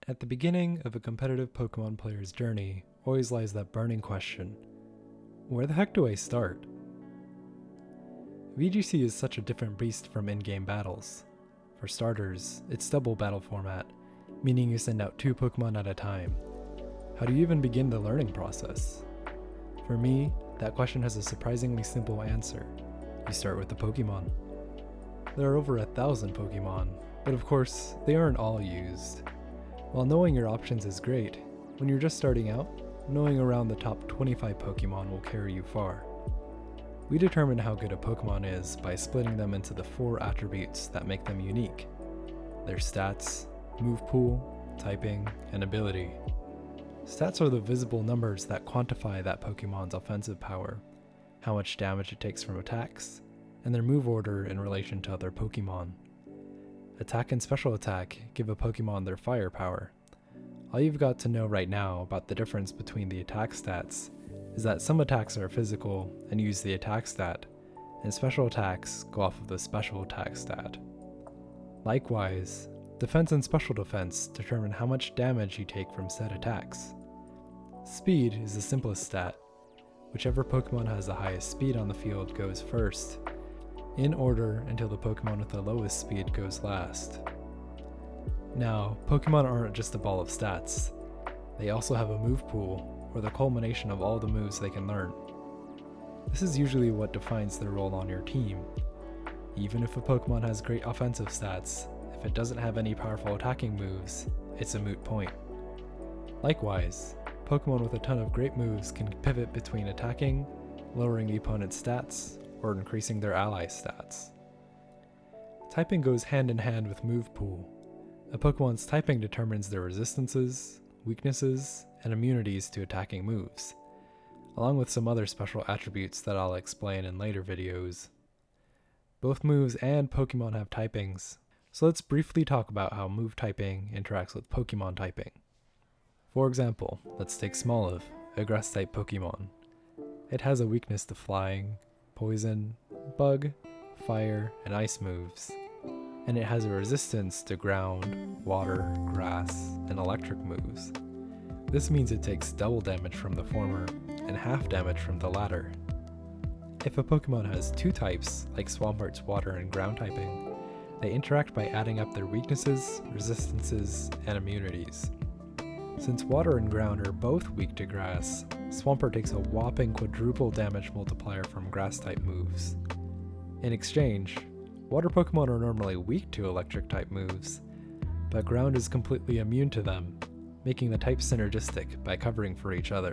At the beginning of a competitive Pokemon player's journey always lies that burning question: where the heck do I start? VGC is such a different beast from in-game battles. For starters, it's double battle format, meaning you send out 2 Pokemon at a time. How do you even begin the learning process? For me, that question has a surprisingly simple answer. You start with the Pokemon. There are over 1,000 Pokemon, but of course, they aren't all used. While knowing your options is great, when you're just starting out, knowing around the top 25 Pokemon will carry you far. We determine how good a Pokemon is by splitting them into the 4 attributes that make them unique: their stats, move pool, typing, and ability. Stats are the visible numbers that quantify that Pokemon's offensive power, how much damage it takes from attacks, and their move order in relation to other Pokemon. Attack and special attack give a Pokemon their firepower. All you've got to know right now about the difference between the attack stats is that some attacks are physical and use the attack stat, and special attacks go off of the special attack stat. Likewise, defense and special defense determine how much damage you take from said attacks. Speed is the simplest stat. Whichever Pokemon has the highest speed on the field goes first, in order until the Pokemon with the lowest speed goes last. Now, Pokemon aren't just a ball of stats. They also have a move pool, or the culmination of all the moves they can learn. This is usually what defines their role on your team. Even if a Pokemon has great offensive stats, if it doesn't have any powerful attacking moves, it's a moot point. Likewise, Pokemon with a ton of great moves can pivot between attacking, lowering the opponent's stats, or increasing their allies' stats. Typing goes hand in hand with move pool. A Pokemon's typing determines their resistances, weaknesses, and immunities to attacking moves, along with some other special attributes that I'll explain in later videos. Both moves and Pokemon have typings, so let's briefly talk about how move typing interacts with Pokemon typing. For example, let's take Smoliv, a grass-type Pokemon. It has a weakness to flying, poison, bug, fire, and ice moves, and it has a resistance to ground, water, grass, and electric moves. This means it takes double damage from the former and half damage from the latter. If a Pokemon has 2 types, like Swampart's water and ground typing, they interact by adding up their weaknesses, resistances, and immunities. Since water and ground are both weak to grass, Swampert takes a whopping quadruple damage multiplier from grass-type moves. In exchange, water Pokemon are normally weak to electric-type moves, but ground is completely immune to them, making the types synergistic by covering for each other.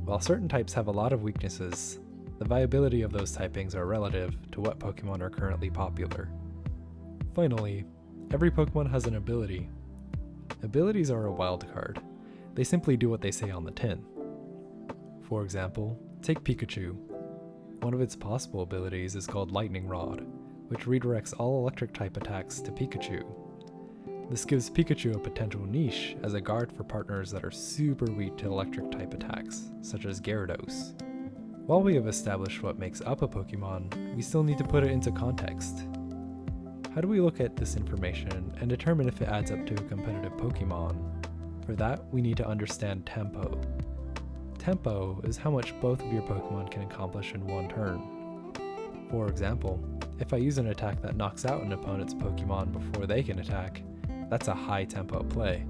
While certain types have a lot of weaknesses, the viability of those typings are relative to what Pokemon are currently popular. Finally, every Pokemon has an ability. Abilities are a wild card. They simply do what they say on the tin. For example, take Pikachu. One of its possible abilities is called Lightning Rod, which redirects all electric-type attacks to Pikachu. This gives Pikachu a potential niche as a guard for partners that are super weak to electric-type attacks, such as Gyarados. While we have established what makes up a Pokemon, we still need to put it into context. How do we look at this information and determine if it adds up to a competitive Pokemon? For that, we need to understand tempo. Tempo is how much both of your Pokemon can accomplish in one turn. For example, if I use an attack that knocks out an opponent's Pokemon before they can attack, that's a high tempo play,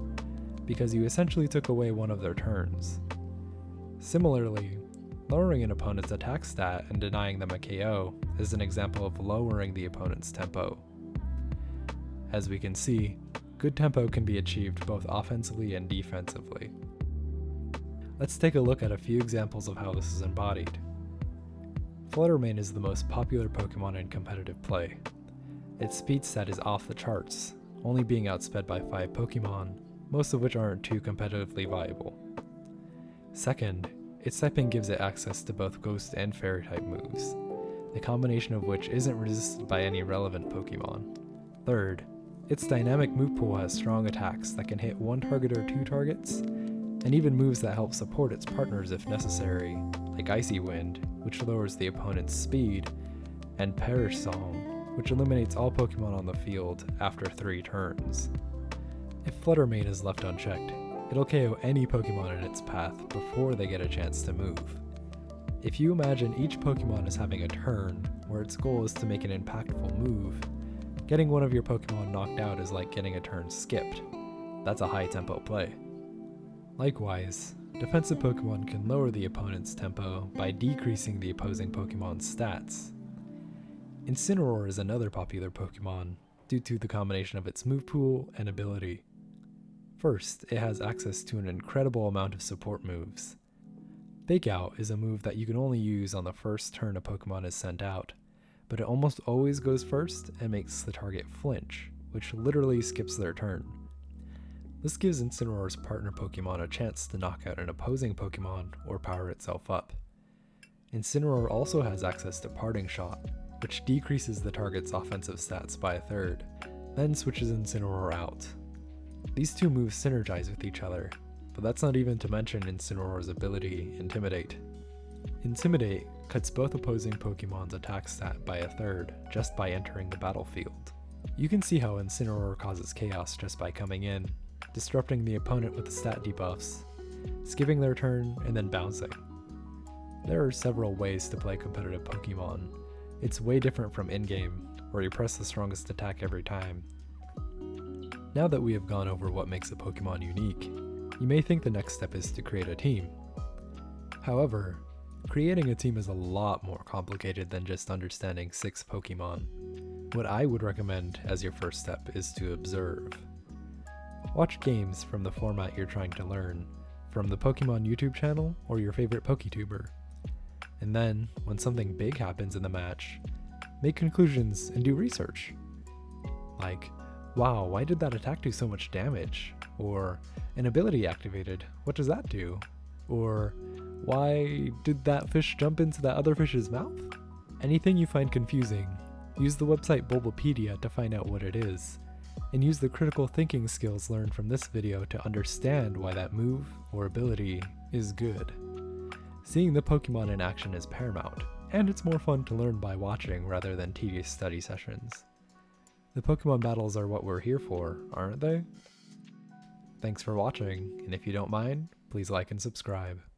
because you essentially took away one of their turns. Similarly, lowering an opponent's attack stat and denying them a KO is an example of lowering the opponent's tempo. As we can see, good tempo can be achieved both offensively and defensively. Let's take a look at a few examples of how this is embodied. Fluttermane is the most popular Pokemon in competitive play. Its speed stat is off the charts, only being outsped by 5 Pokemon, most of which aren't too competitively viable. Second, its typing gives it access to both Ghost and Fairy-type moves, the combination of which isn't resisted by any relevant Pokemon. Third, its dynamic move pool has strong attacks that can hit one target or 2 targets, and even moves that help support its partners if necessary, like Icy Wind, which lowers the opponent's speed, and Perish Song, which eliminates all Pokemon on the field after 3 turns. If Flutter Mane is left unchecked, it'll KO any Pokemon in its path before they get a chance to move. If you imagine each Pokemon as having a turn, where its goal is to make an impactful move, getting one of your Pokemon knocked out is like getting a turn skipped. That's a high tempo play. Likewise, defensive Pokemon can lower the opponent's tempo by decreasing the opposing Pokemon's stats. Incineroar is another popular Pokemon due to the combination of its move pool and ability. First, it has access to an incredible amount of support moves. Fake Out is a move that you can only use on the first turn a Pokemon is sent out, but it almost always goes first and makes the target flinch, which literally skips their turn. This gives Incineroar's partner Pokemon a chance to knock out an opposing Pokemon or power itself up. Incineroar also has access to Parting Shot, which decreases the target's offensive stats by a third, then switches Incineroar out. These two moves synergize with each other, but that's not even to mention Incineroar's ability, Intimidate. Intimidate cuts both opposing Pokemon's attack stat by a third just by entering the battlefield. You can see how Incineroar causes chaos just by coming in, disrupting the opponent with the stat debuffs, skipping their turn, and then bouncing. There are several ways to play competitive Pokemon. It's way different from in-game, where you press the strongest attack every time. Now that we have gone over what makes a Pokemon unique, you may think the next step is to create a team. However, creating a team is a lot more complicated than just understanding 6 Pokemon. What I would recommend as your first step is to observe. Watch games from the format you're trying to learn, from the Pokemon YouTube channel or your favorite PokeTuber. And then, when something big happens in the match, make conclusions and do research. Like, wow, why did that attack do so much damage? Or, an ability activated, what does that do? Or, why did that fish jump into that other fish's mouth? Anything you find confusing, use the website Bulbapedia to find out what it is, and use the critical thinking skills learned from this video to understand why that move or ability is good. Seeing the Pokemon in action is paramount, and it's more fun to learn by watching rather than tedious study sessions. The Pokemon battles are what we're here for, aren't they? Thanks for watching, and if you don't mind, please like and subscribe.